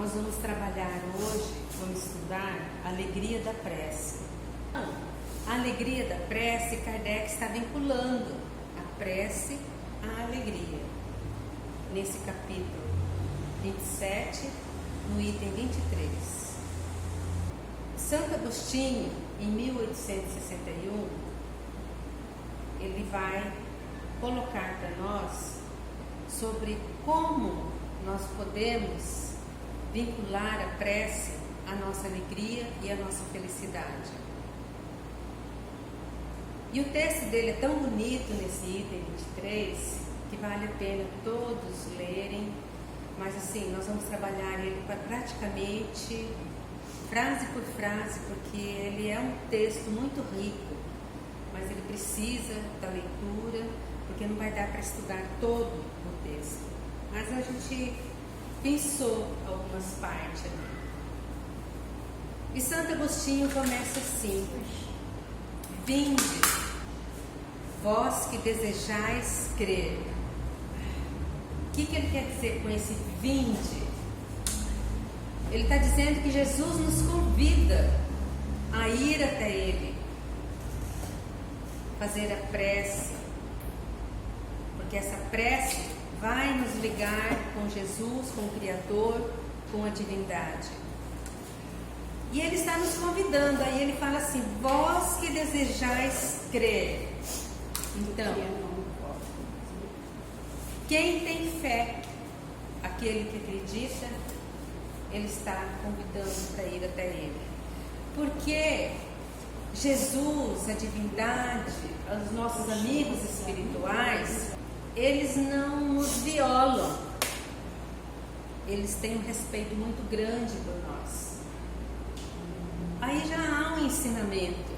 Nós vamos trabalhar hoje, vamos estudar a alegria da prece. A alegria da prece, Kardec está vinculando a prece à alegria. Nesse capítulo 27, no item 23. Santo Agostinho, em 1861, ele vai colocar para nós sobre como nós podemos vincular a prece à nossa alegria e à nossa felicidade. E o texto dele é tão bonito nesse item 23 que vale a pena todos lerem, mas assim, nós vamos trabalhar ele praticamente frase por frase, porque ele é um texto muito rico, mas ele precisa da leitura, porque não vai dar para estudar todo o texto. Mas a gente pensou algumas partes ali. E Santo Agostinho começa assim: vinde, vós que desejais crer. O que ele quer dizer com esse vinde? Ele está dizendo que Jesus nos convida a ir até Ele, fazer a prece, porque essa prece vai nos ligar com Jesus, com o Criador, com a divindade. E Ele está nos convidando, aí Ele fala assim: vós que desejais crer. Então, quem tem fé, aquele que acredita, Ele está convidando para ir até Ele. Porque Jesus, a divindade, os nossos amigos espirituais, eles não nos violam. Eles têm um respeito muito grande por nós. Aí já há um ensinamento,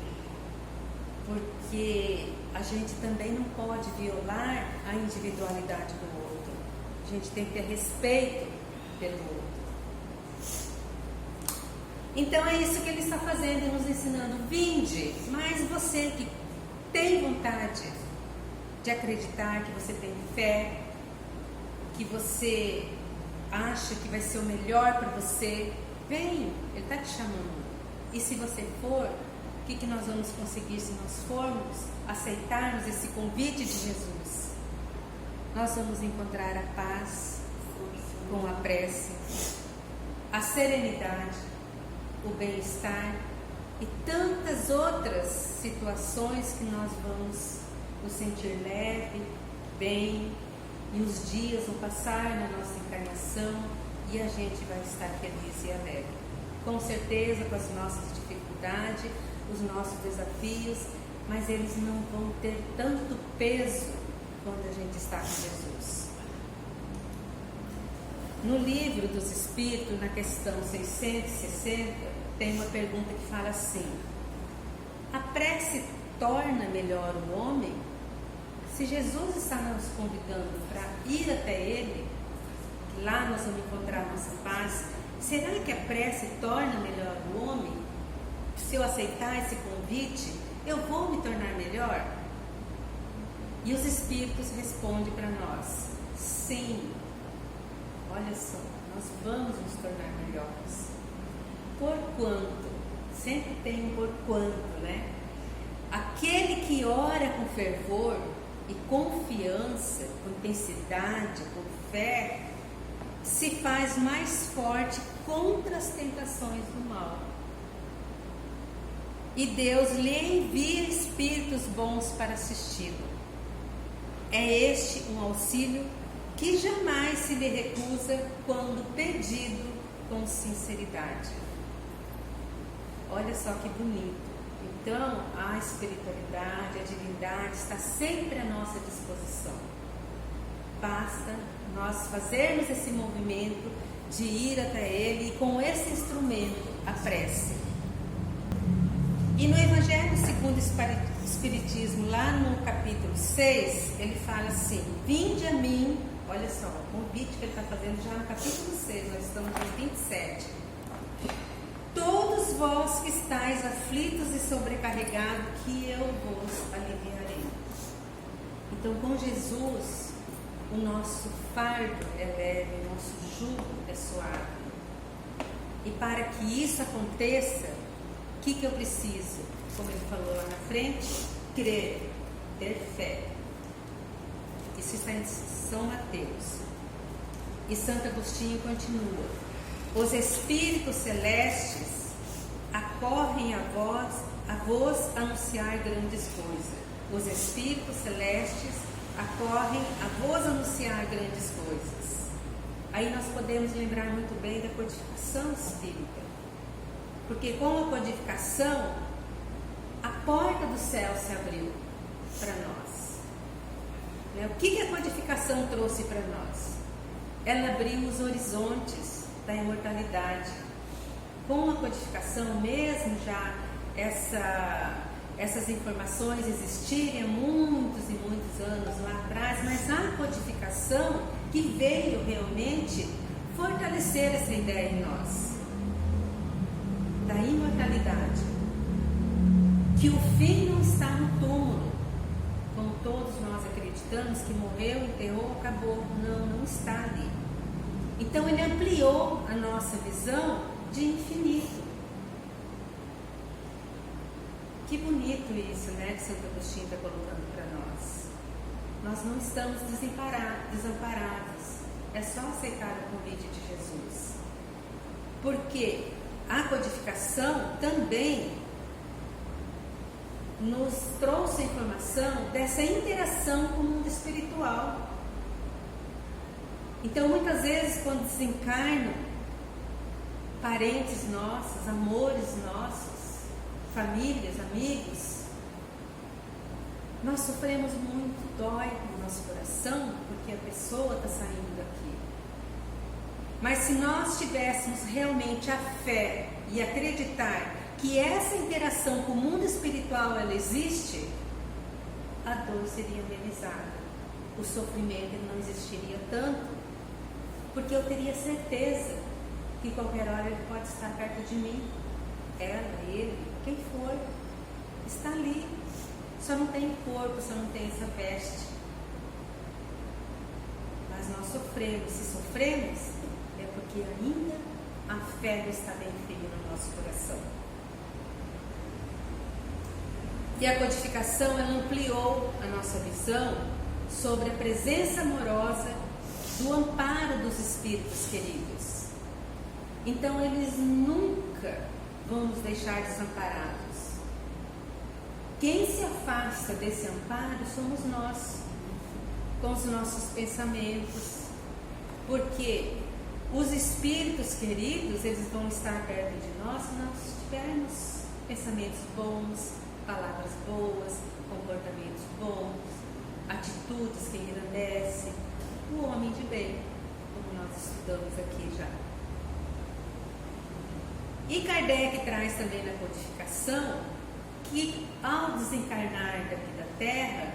porque a gente também não pode violar a individualidade do outro. A gente tem que ter respeito pelo outro. Então é isso que ele está fazendo, nos ensinando: vinde, mas você que tem vontade de acreditar, que você tem fé, que você acha que vai ser o melhor para você, vem, Ele está te chamando. E se você for, o que nós vamos conseguir se nós formos aceitarmos esse convite de Jesus? Nós vamos encontrar a paz com a prece, a serenidade, o bem-estar e tantas outras situações que nós vamos nos sentir leve, bem, e os dias vão passar na nossa encarnação e a gente vai estar feliz e alegre. Com certeza, com as nossas dificuldades, os nossos desafios, mas eles não vão ter tanto peso quando a gente está com Jesus. No Livro dos Espíritos, na questão 660, tem uma pergunta que fala assim: a prece torna melhor o homem? Se Jesus está nos convidando para ir até Ele, lá nós vamos encontrar a nossa paz, será que a prece torna melhor o homem? Se eu aceitar esse convite, eu vou me tornar melhor? E os Espíritos respondem para nós: sim. Olha só, nós vamos nos tornar melhores. Porquanto, sempre tem um porquanto, né? Aquele que ora com fervor e confiança, com intensidade, com fé, se faz mais forte contra as tentações do mal. E Deus lhe envia espíritos bons para assisti-lo. É este um auxílio que jamais se lhe recusa quando pedido com sinceridade. Olha só que bonito. Então, a espiritualidade, a divindade está sempre à nossa disposição. Basta nós fazermos esse movimento de ir até Ele e com esse instrumento, a prece. E no Evangelho segundo o Espiritismo, lá no capítulo 6, ele fala assim: vinde a mim. Olha só, o convite que ele está fazendo já no capítulo 6, nós estamos no 27. Todos vós que estáis aflitos e sobrecarregados, que eu vos aliviarei. Então, com Jesus, o nosso fardo é leve, o nosso jugo é suave. E para que isso aconteça, o que eu preciso? Como ele falou lá na frente, crer, ter fé. Isso está em São Mateus. E Santo Agostinho continua: os espíritos celestes acorrem a vos anunciar grandes coisas. Os espíritos celestes acorrem a vos anunciar grandes coisas. Aí nós podemos lembrar muito bem da codificação espírita. Porque com a codificação, a porta do céu se abriu para nós. O que a codificação trouxe para nós? Ela abriu os horizontes da imortalidade. Com a codificação, mesmo já essas informações existirem há muitos e muitos anos lá atrás, mas a codificação que veio realmente fortalecer essa ideia em nós, da imortalidade, que o fim não está no túmulo, como todos nós acreditamos, que morreu, enterrou, acabou. Não está ali. Então ele ampliou a nossa visão de infinito. Que bonito isso, né, que Santo Agostinho está colocando para nós. Nós não estamos desamparados. É só aceitar o convite de Jesus. Porque a codificação também nos trouxe a informação dessa interação com o mundo espiritual. Então, muitas vezes, quando desencarnam parentes nossos, amores nossos, famílias, amigos, nós sofremos muito, dói no nosso coração, porque a pessoa está saindo daqui. Mas se nós tivéssemos realmente a fé e acreditar que essa interação com o mundo espiritual ela existe, a dor seria amenizada, o sofrimento não existiria tanto, porque eu teria certeza que qualquer hora ele pode estar perto de mim, ela, ele, quem for, está ali, só não tem corpo, só não tem essa veste. Mas nós sofremos, se sofremos, é porque ainda a fé não está bem firme no nosso coração. E a codificação ela ampliou a nossa visão sobre a presença amorosa do amparo dos espíritos queridos. Então eles nunca vão nos deixar desamparados. Quem se afasta desse amparo somos nós, com os nossos pensamentos, porque os espíritos queridos eles vão estar perto de nós se nós tivermos pensamentos bons, palavras boas, comportamentos bons, atitudes que engrandecem o homem de bem, como nós estudamos aqui já. E Kardec traz também na codificação que ao desencarnar daqui da Terra,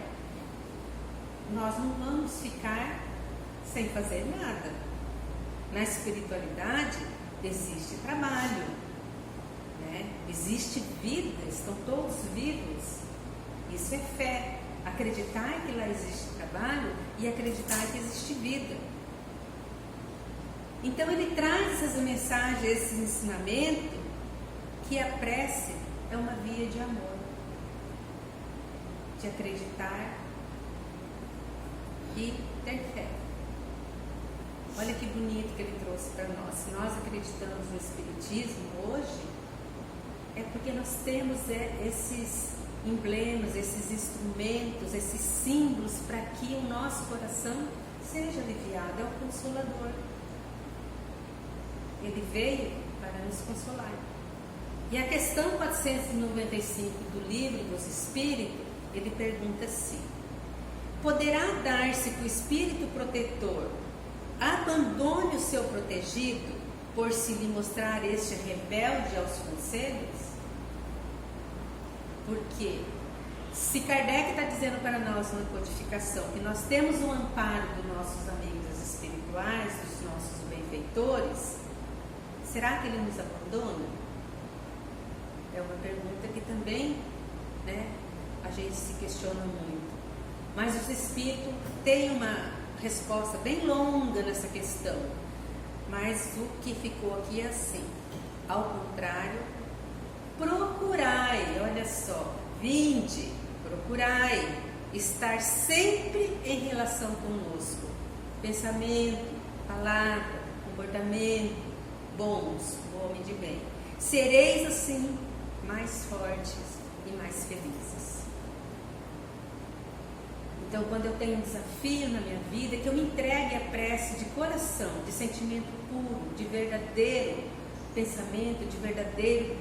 nós não vamos ficar sem fazer nada. Na espiritualidade existe trabalho, né? Existe vida, estão todos vivos. Isso é fé. Acreditar que lá existe trabalho e acreditar que existe vida. Então ele traz essas mensagens, esse ensinamento, que a prece é uma via de amor, de acreditar e ter fé. Olha que bonito que ele trouxe para nós. Se nós acreditamos no Espiritismo hoje, é porque nós temos esses emblemas, esses instrumentos, esses símbolos para que o nosso coração seja aliviado. É o Consolador. Ele veio para nos consolar. E a questão 495 do Livro dos Espíritos, ele pergunta assim: poderá dar-se que o Espírito protetor abandone o seu protegido por se lhe mostrar este rebelde aos conselhos? Porque se Kardec está dizendo para nós na codificação que nós temos o amparo dos nossos amigos espirituais, dos nossos benfeitores, será que ele nos abandona? É uma pergunta que também, né, a gente se questiona muito. Mas os espíritos têm uma resposta bem longa nessa questão. Mas o que ficou aqui é assim: Ao contrário, procurai, olha só, vinde, procurai estar sempre em relação conosco. Pensamento, palavra, comportamento bons, o homem de bem. Sereis assim mais fortes e mais felizes. Então, quando eu tenho um desafio na minha vida, que eu me entregue à prece de coração, de sentimento puro, de verdadeiro pensamento, de verdadeiro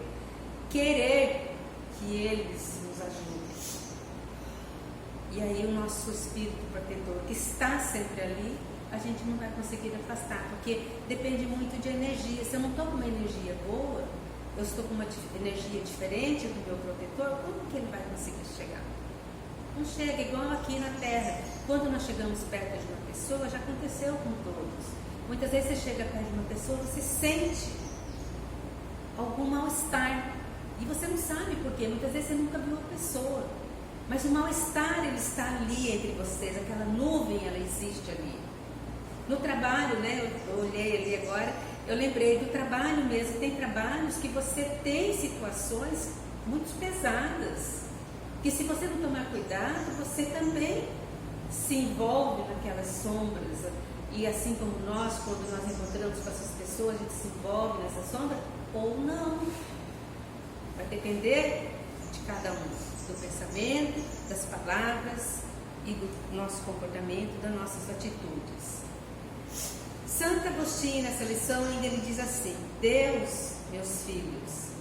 querer que eles nos ajudem. E aí o nosso espírito protetor, que está sempre ali, a gente não vai conseguir afastar, porque depende muito de energia. Se eu não estou com uma energia boa, eu estou com uma energia diferente do meu protetor, como que ele vai conseguir chegar? Não chega, igual aqui na Terra. Quando nós chegamos perto de uma pessoa, já aconteceu com todos. Muitas vezes você chega perto de uma pessoa, você sente algum mal-estar. E você não sabe por quê. Muitas vezes você nunca viu a pessoa. Mas o mal-estar, ele está ali entre vocês. Aquela nuvem, ela existe ali. No trabalho, né? Eu olhei ali agora, eu lembrei do trabalho mesmo. Tem trabalhos que você tem situações muito pesadas. Que se você não tomar cuidado, você também se envolve naquelas sombras. E assim como nós, quando nós encontramos com essas pessoas, a gente se envolve nessa sombra ou não. Vai depender de cada um, do pensamento, das palavras e do nosso comportamento, das nossas atitudes. Santo Agostinho, nessa lição, ainda ele diz assim: Deus, meus filhos,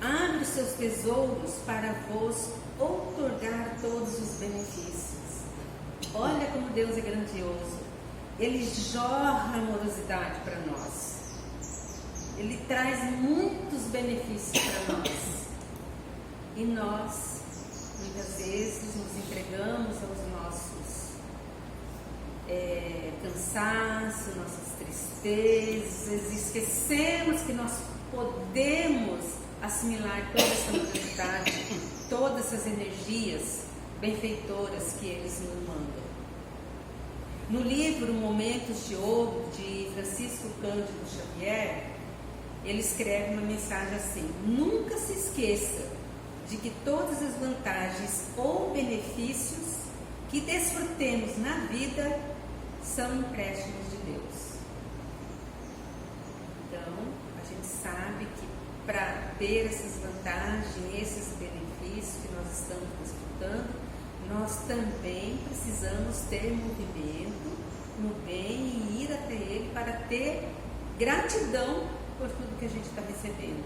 abre os seus tesouros para vos outorgar todos os benefícios. Olha como Deus é grandioso. Ele jorra amorosidade para nós. Ele traz muitos benefícios para nós. E nós, muitas vezes, nos entregamos aos nossos cansaços, nossas tristezas, esquecemos que nós podemos assimilar toda essa amorosidade, todas essas energias benfeitoras que eles nos mandam. No livro Momentos de Ouro, de Francisco Cândido Xavier, ele escreve uma mensagem assim: nunca se esqueça de que todas as vantagens ou benefícios que desfrutemos na vida são empréstimos de Deus. Então, a gente sabe que para ter essas vantagens, esses benefícios que nós estamos desfrutando, nós também precisamos ter movimento no bem e ir até Ele para ter gratidão por tudo que a gente está recebendo.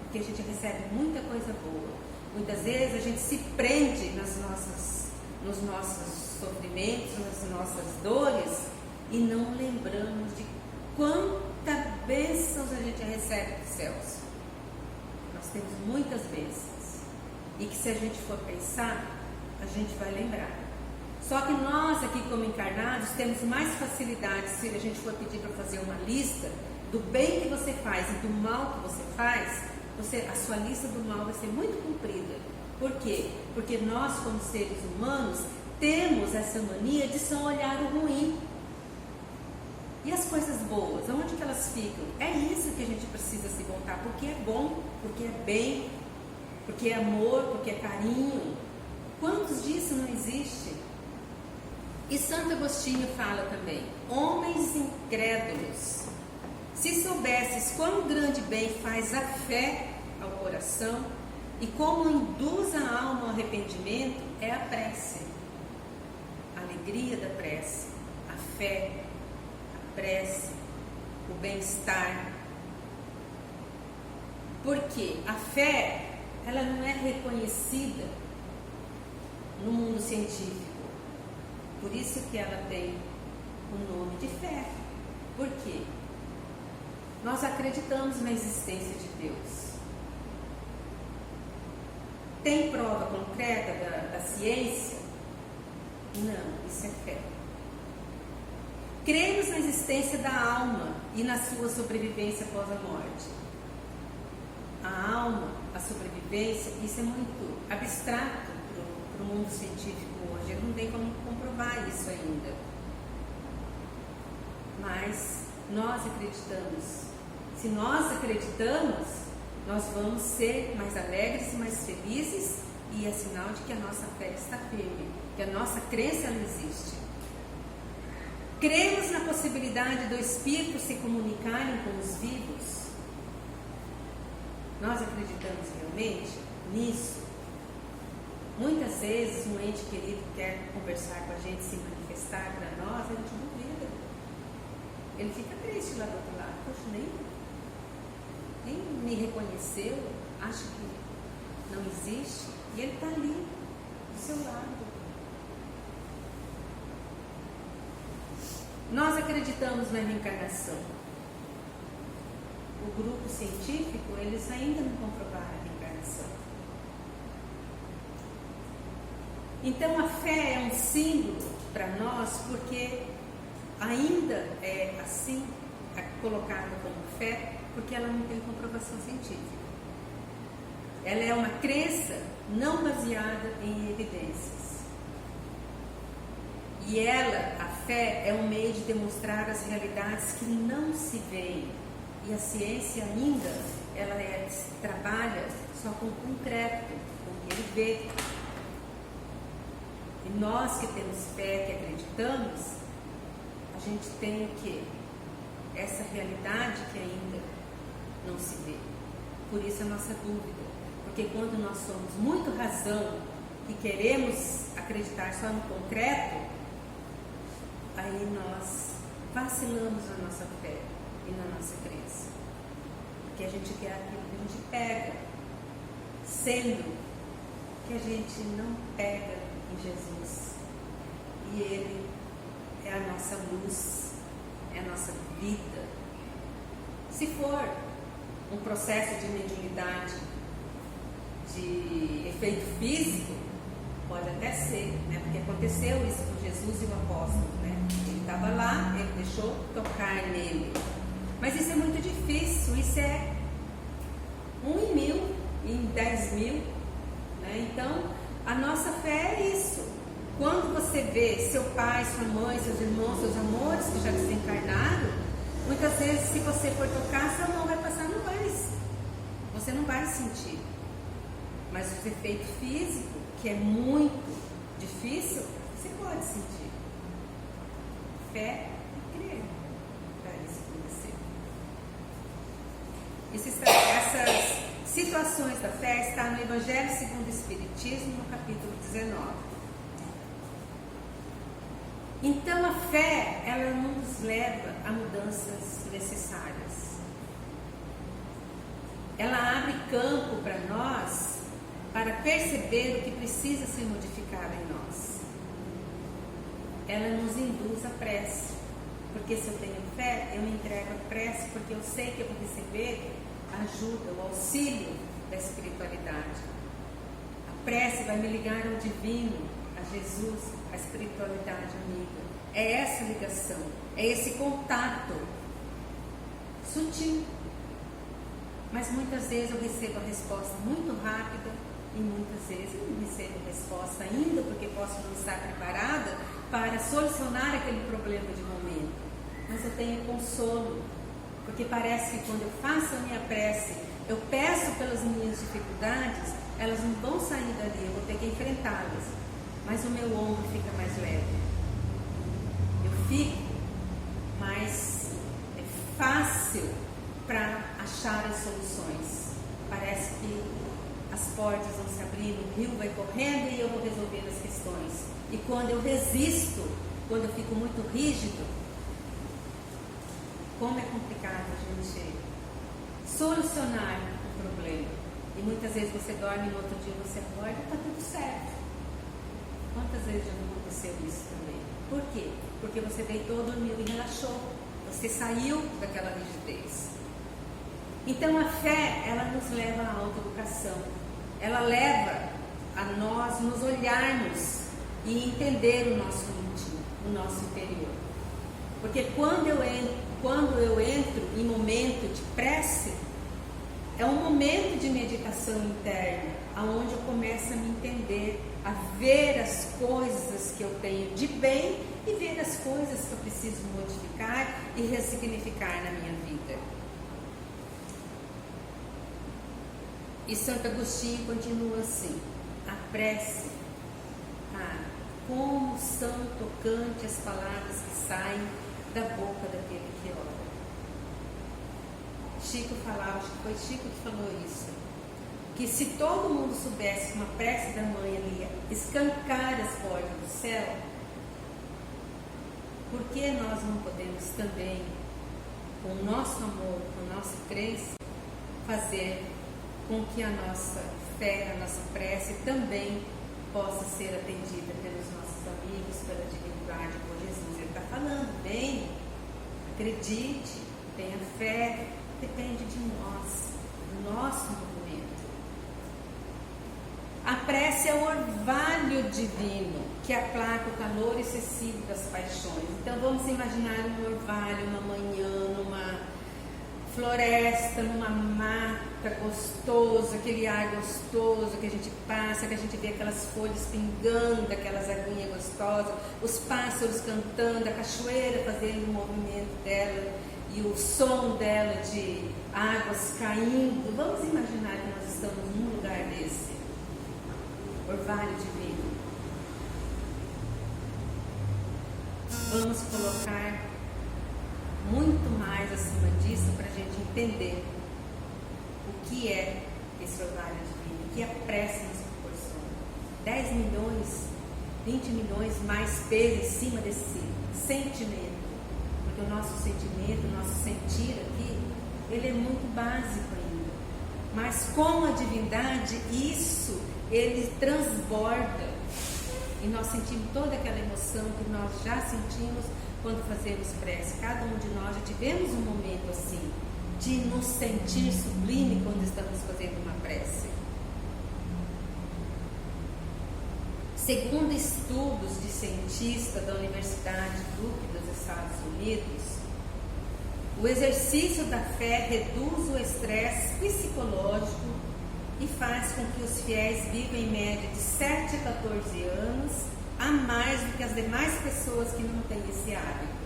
Porque a gente recebe muita coisa boa. Muitas vezes a gente se prende nos nossos sofrimentos, nas nossas dores e não lembramos de quantas bênçãos a gente recebe dos céus. Nós temos muitas bênçãos. E que se a gente for pensar, a gente vai lembrar. Só que nós aqui como encarnados temos mais facilidade se a gente for pedir para fazer uma lista do bem que você faz e do mal que você faz, a sua lista do mal vai ser muito comprida. Por quê? Porque nós como seres humanos temos essa mania de só olhar o ruim. E as coisas boas, onde que elas ficam? É isso que a gente precisa se voltar, porque é bom, porque é bem, porque é amor, porque é carinho. Quantos disso não existe? E Santo Agostinho fala também: homens incrédulos, se soubesses quão grande bem faz a fé ao coração e como induz a alma ao arrependimento, é a prece, a alegria da prece, a fé, a prece, o bem-estar. Porque a fé, ela não é reconhecida no mundo científico. Por isso que ela tem o nome de fé. Por quê? Nós acreditamos na existência de Deus. Tem prova concreta da ciência? Não, isso é fé. Cremos na existência da alma e na sua sobrevivência após a morte. A alma, a sobrevivência, isso é muito abstrato para o mundo científico hoje. Não tem como comprovar isso ainda. Mas nós acreditamos Se nós acreditamos, nós vamos ser mais alegres e mais felizes, e é sinal de que a nossa fé está firme, que a nossa crença ela existe. Cremos na possibilidade do Espírito se comunicarem com os vivos. Nós acreditamos realmente nisso? Muitas vezes um ente querido quer conversar com a gente, se manifestar para nós, a gente duvida. Ele fica triste lá do outro lado. Poxa, nem me reconheceu, acha que não existe, e ele está ali, do seu lado. Nós acreditamos na reencarnação. O grupo científico, eles ainda não comprovaram a reencarnação. Então a fé é um símbolo para nós, porque ainda é assim, colocada como fé, porque ela não tem comprovação científica. Ela é uma crença não baseada em evidências. E a fé é um meio de demonstrar as realidades que não se veem. E a ciência ainda, ela trabalha só com o concreto, com o que ele vê. E nós que temos fé, que acreditamos, a gente tem o quê? Essa realidade que ainda não se vê. Por isso a nossa dúvida. Porque quando nós somos muito razão e queremos acreditar só no concreto, aí nós vacilamos na nossa fé e na nossa crença. Porque a gente quer aquilo que a gente pega, sendo que a gente não pega em Jesus. E Ele é a nossa luz, é a nossa vida. Se for um processo de mediunidade, de efeito físico, pode até ser, né? Porque aconteceu isso com Jesus e o apóstolo, né? Ele estava lá, ele deixou tocar nele. Mas isso é muito difícil, isso é 1 em 1000, em 10.000, né? Então, a nossa fé é isso. Quando você vê seu pai, sua mãe, seus irmãos, seus amores que já desencarnaram, muitas vezes, se você for tocar, sua mão vai passar no gás. Você não vai sentir. Mas o efeito físico, que é muito difícil, você pode sentir. Fé e crer para isso acontecer. Essas situações da fé estão no Evangelho segundo o Espiritismo, no capítulo 19. Então a fé, ela nos leva a mudanças necessárias. Ela abre campo para nós, para perceber o que precisa ser modificado em nós. Ela nos induz à prece, porque se eu tenho fé, eu me entrego à prece, porque eu sei que eu vou receber a ajuda, o auxílio da espiritualidade. A prece vai me ligar ao divino, a Jesus, a espiritualidade amiga. É essa ligação, é esse contato sutil. Mas muitas vezes eu recebo a resposta muito rápida, e muitas vezes eu não recebo resposta ainda, porque posso não estar preparada para solucionar aquele problema de momento. Mas eu tenho consolo, porque parece que quando eu faço a minha prece, eu peço pelas minhas dificuldades, elas não vão sair dali, eu vou ter que enfrentá-las. Mas o meu ombro fica mais leve. Eu fico mais fácil para achar as soluções. Parece que as portas vão se abrindo, o rio vai correndo e eu vou resolver as questões. E quando eu resisto, quando eu fico muito rígido, como é complicado a gente solucionar o problema. E muitas vezes você dorme e no outro dia você acorda e está tudo certo. Quantas vezes já não aconteceu isso também? Por quê? Porque você deitou, dormiu e relaxou. Você saiu daquela rigidez. Então a fé, ela nos leva à autoeducação. Ela leva a nós nos olharmos e entender o nosso íntimo, o nosso interior. Porque quando eu entro em momento de prece, é um momento de meditação interna, onde eu começo a me entender, a ver as coisas que eu tenho de bem e ver as coisas que eu preciso modificar e ressignificar na minha vida. E Santo Agostinho continua assim: a prece, como são tocantes as palavras que saem da boca daquele que ora. Chico falava, acho que foi Chico que falou isso, que se todo mundo soubesse que uma prece da mãe ali escancar as portas do céu, por que nós não podemos também, com o nosso amor, com a nossa crença, fazer com que a nossa fé, a nossa prece também possa ser atendida pelos nossos amigos, pela divindade, por Jesus? Ele está falando, bem, acredite, tenha fé, depende de nós, do nosso movimento. A prece é o orvalho divino que aplaca o calor excessivo das paixões. Então vamos imaginar um orvalho, uma manhã, numa floresta, numa mata gostosa, aquele ar gostoso que a gente passa, que a gente vê aquelas folhas pingando, aquelas aguinhas gostosas, os pássaros cantando, a cachoeira fazendo o movimento dela e o som dela de águas caindo. Vamos imaginar que nós estamos num lugar desse orvalho divino. Vamos colocar muito mais acima disso para a gente entender o que é esse orvalho divino, o que a prece nos proporciona. 10 milhões, 20 milhões mais peso em cima desse sentimento, porque o nosso sentimento, o nosso sentir aqui, ele é muito básico ainda, mas com a divindade isso ele transborda e nós sentimos toda aquela emoção que nós já sentimos quando fazemos prece. Cada um de nós já tivemos um momento assim, de nos sentir sublime quando estamos fazendo uma prece. Segundo estudos de cientistas da Universidade Duke dos Estados Unidos, o exercício da fé reduz o estresse psicológico e faz com que os fiéis vivam em média de 7 a 14 anos a mais do que as demais pessoas que não têm esse hábito.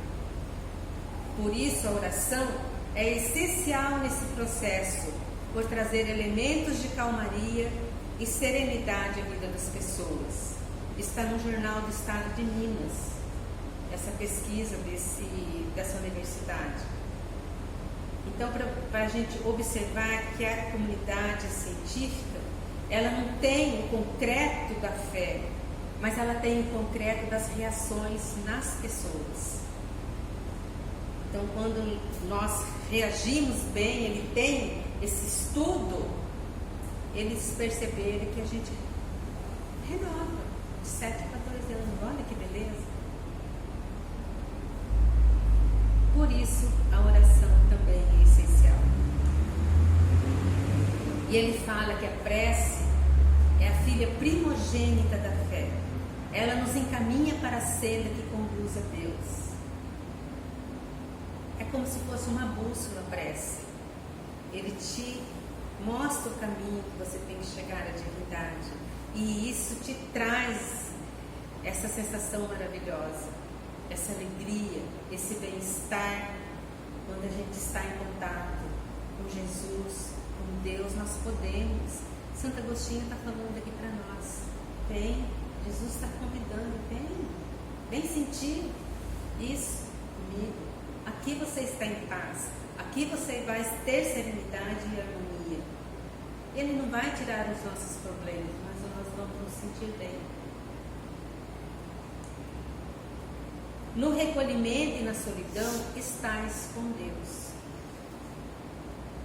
Por isso, a oração é essencial nesse processo, por trazer elementos de calmaria e serenidade à vida das pessoas. Está no Jornal do Estado de Minas, essa pesquisa dessa universidade. Então, para a gente observar que a comunidade científica, ela não tem o concreto da fé, mas ela tem o concreto das reações nas pessoas. Então, quando nós reagimos bem, ele tem esse estudo, eles perceberam que a gente renova de 7 a 14 anos. Olha que beleza! Por isso, a oração também é essencial. E ele fala que a prece é a filha primogênita da fé. Ela nos encaminha para a senda que conduz a Deus. É como se fosse uma bússola a prece. Ele te mostra o caminho que você tem que chegar à divindade. E isso te traz essa sensação maravilhosa, essa alegria, esse bem-estar. Quando a gente está em contato com Jesus, com Deus, nós podemos. Santo Agostinho está falando aqui para nós. Vem, Jesus está convidando, vem sentir isso comigo. Aqui você está em paz, aqui você vai ter serenidade e harmonia. Ele não vai tirar os nossos problemas, mas nós vamos nos sentir bem. No recolhimento e na solidão, estás com Deus.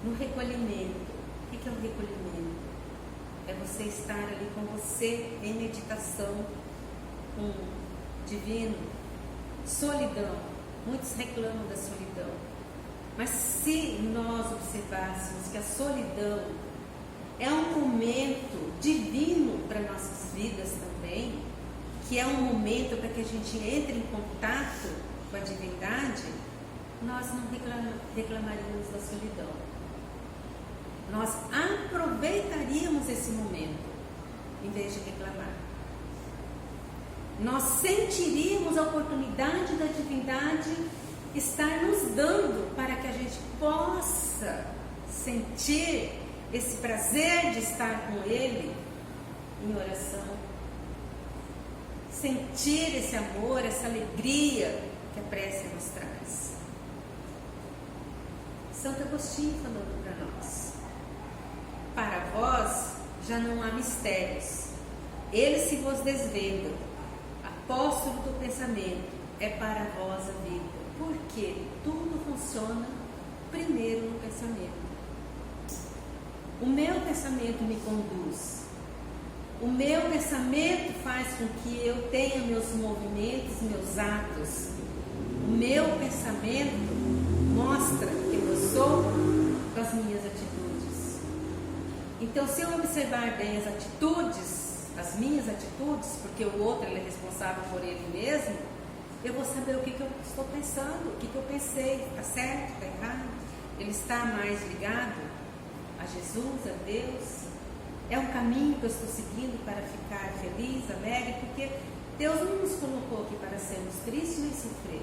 No recolhimento, o que é o recolhimento? É você estar ali com você em meditação, com o divino. Solidão, muitos reclamam da solidão, mas se nós observássemos que a solidão é um momento divino para nossas vidas também, que é um momento para que a gente entre em contato com a divindade, nós não reclamaríamos da solidão. Nós aproveitaríamos esse momento, em vez de reclamar. Nós sentiríamos a oportunidade da divindade estar nos dando para que a gente possa sentir esse prazer de estar com Ele em oração, sentir esse amor, essa alegria que a prece nos traz. Santo Agostinho falando para nós: para vós já não há mistérios, eles se vos desvendam. Apóstolo do pensamento, é para vós a vida, porque tudo funciona primeiro no pensamento. O meu pensamento me conduz, o meu pensamento faz com que eu tenha meus movimentos, meus atos. O meu pensamento mostra quem eu sou com as minhas atitudes. Então, se eu observar bem as atitudes, as minhas atitudes, porque o outro ele é responsável por ele mesmo, eu vou saber o que eu estou pensando, o que eu pensei, está certo, está errado. Ele está mais ligado a Jesus, a Deus. É um caminho que eu estou seguindo para ficar feliz, alegre, porque Deus não nos colocou aqui para sermos tristes nem sofrer.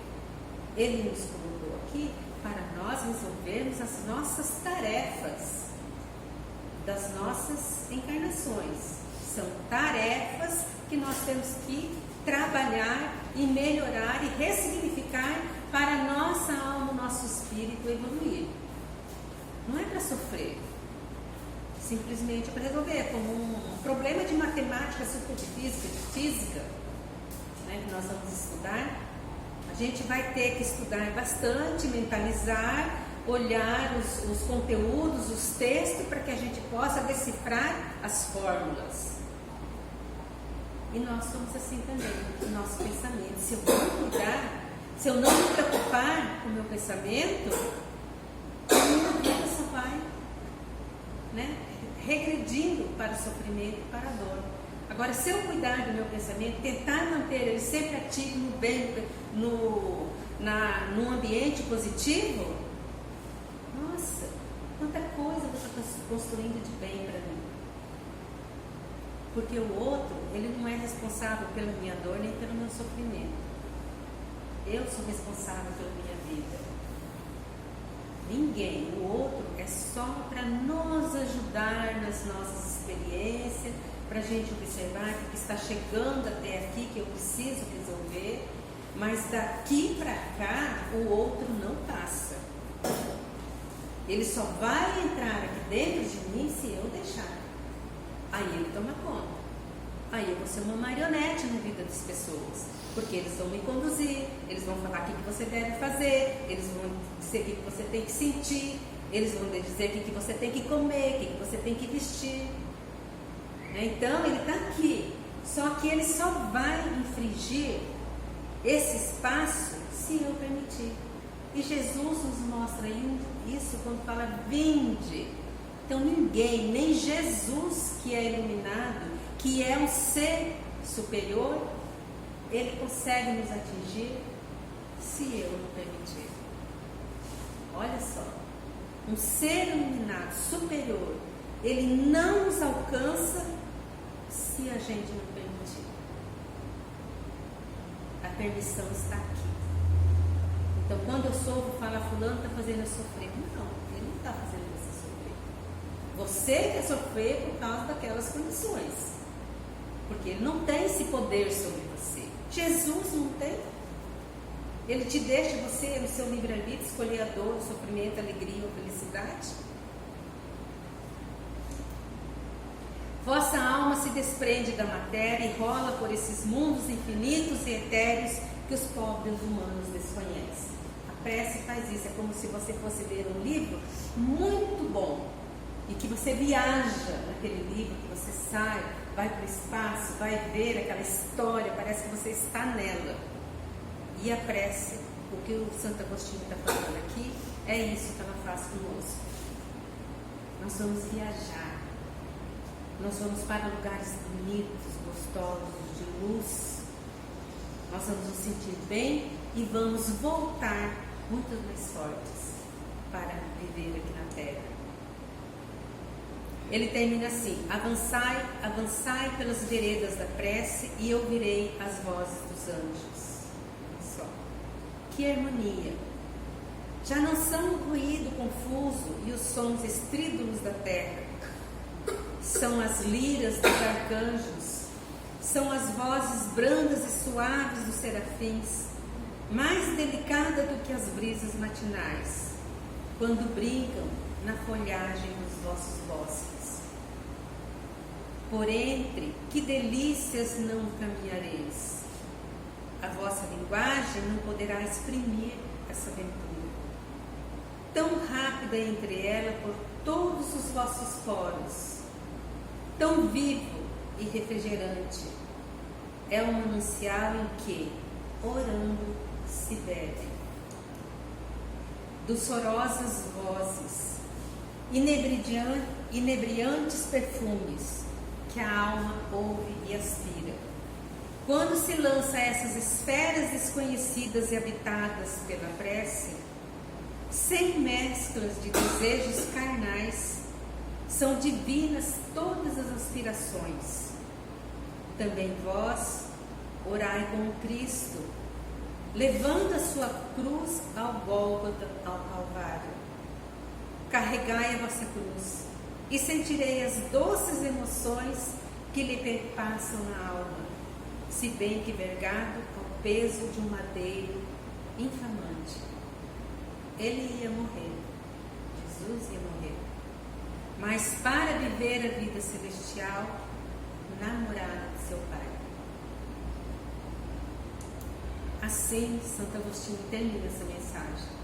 Ele nos colocou aqui para nós resolvermos as nossas tarefas das nossas encarnações. São tarefas que nós temos que trabalhar e melhorar e ressignificar para a nossa alma, o nosso espírito evoluir. Não é para sofrer, simplesmente para resolver. É como um problema de matemática, de física, né, que nós vamos estudar. A gente vai ter que estudar bastante, mentalizar, olhar os conteúdos, os textos, para que a gente possa decifrar as fórmulas. E nós somos assim também, o nosso pensamento. Se eu não cuidar, se eu não me preocupar com o meu pensamento, a minha vida só vai, né, regredindo para o sofrimento e para a dor. Agora, se eu cuidar do meu pensamento, tentar manter ele sempre ativo no bem, num ambiente positivo, nossa, quanta coisa você está construindo de bem para mim. Porque o outro, ele não é responsável pela minha dor nem pelo meu sofrimento. Eu sou responsável pela minha vida. Ninguém. O outro é só para nos ajudar nas nossas experiências, para a gente observar o que está chegando até aqui, que eu preciso resolver. Mas daqui para cá, o outro não passa. Ele só vai entrar aqui dentro de mim se eu deixar. Aí ele toma conta. Aí eu vou ser uma marionete na vida das pessoas. Porque eles vão me conduzir, eles vão falar o que você deve fazer, eles vão dizer o que você tem que sentir, eles vão dizer o que você tem que comer, o que você tem que vestir. Então ele está aqui. Só que ele só vai infringir esse espaço se eu permitir. E Jesus nos mostra isso quando fala vinde. Então ninguém, nem Jesus, que é iluminado, que é um ser superior, ele consegue nos atingir se eu não permitir. Olha só, um ser iluminado, superior, ele não nos alcança se a gente não permitir. A permissão está aqui. Então quando eu vou falar fulano está fazendo eu sofrer. Não, ele não está fazendo você sofrer. Você quer sofrer por causa daquelas condições. Porque ele não tem esse poder sobre você. Jesus não tem. Ele te deixa você, no seu livre-arbítrio, escolher a dor, o sofrimento, a alegria ou a felicidade. Vossa alma se desprende da matéria e rola por esses mundos infinitos e etéreos que os pobres humanos desconhecem. A prece faz isso. É como se você fosse ler um livro muito bom e que você viaja naquele livro, que você sai, vai para o espaço, vai ver aquela história, parece que você está nela. E a prece, o que o Santo Agostinho está falando aqui, é isso que ela faz conosco. Nós vamos viajar, nós vamos para lugares bonitos, gostosos, de luz. Nós vamos nos sentir bem e vamos voltar muito mais fortes para viver aqui na Terra. Ele termina assim: avançai, avançai pelas veredas da prece e ouvirei as vozes dos anjos. Olha só, que harmonia! Já não são o ruído confuso e os sons estrídulos da terra, são as liras dos arcanjos, são as vozes brandas e suaves dos serafins, mais delicada do que as brisas matinais, quando brincam na folhagem dos vossos bosques. Por entre que delícias não caminhareis, a vossa linguagem não poderá exprimir essa aventura. Tão rápida entre ela por todos os vossos poros, tão vivo e refrigerante, é um manancial em que, orando, se bebe. Dulçorosas vozes, inebriantes perfumes, que a alma ouve e aspira. Quando se lança a essas esferas desconhecidas e habitadas pela prece, sem mesclas de desejos carnais, são divinas todas as aspirações. Também vós, orai com o Cristo, levando a sua cruz ao Gólgota, ao Calvário. Carregai a vossa cruz e sentirei as doces emoções que lhe perpassam na alma, se bem que vergado ao peso de um madeiro infamante. Ele ia morrer, Jesus ia morrer, mas para viver a vida celestial na morada de seu Pai. Assim, Santo Agostinho termina essa mensagem.